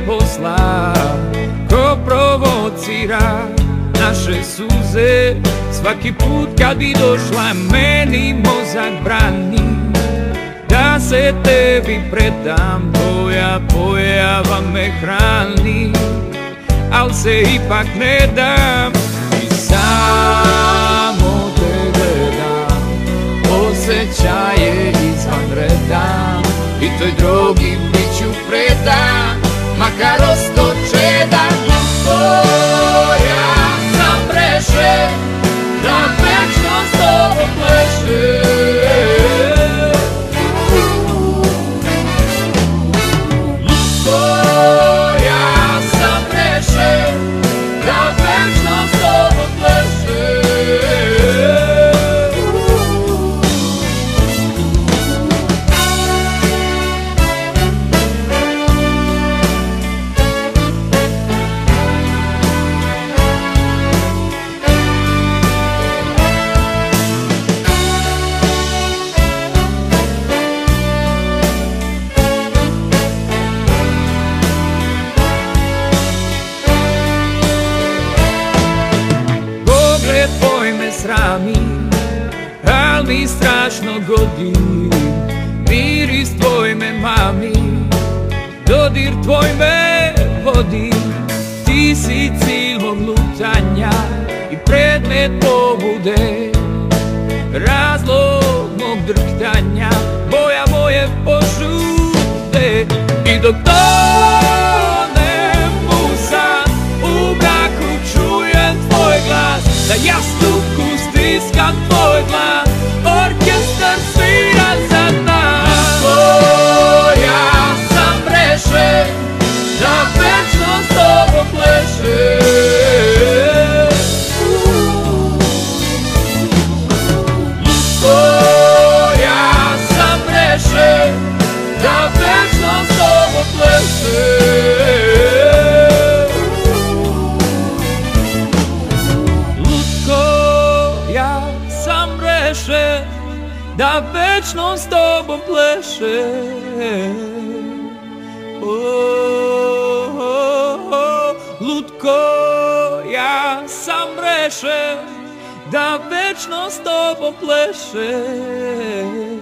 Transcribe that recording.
poslao ko provocira naše suze. Svaki put kad bi došla meni mozak brani da se tebi predam, tvoja pojava me hrani, al se ipak ne dam i samo te gledam. Osjećaje izvanredan i toj drogi bit ću predan, makar ostoče da ja sam prešen da večno s tobom plešem. Al mi strašno godi, miris tvoj me mami, dodir tvoj me vodi. Ti si cilj mog lutanja i predmet pobude, razlog mog drhtanja, boja moje požude. I dok tonem u san, u mraku čujem tvoj glas, da jastuku stiskam tvoj glas, orkestar svira za nas. Ja sam rešen da večno s tobom plešem. Ja sam rešen da večno s tobom plešem. Da večno s tobom plešem. Lutko, ja sam rešen da večno s tobom plešem.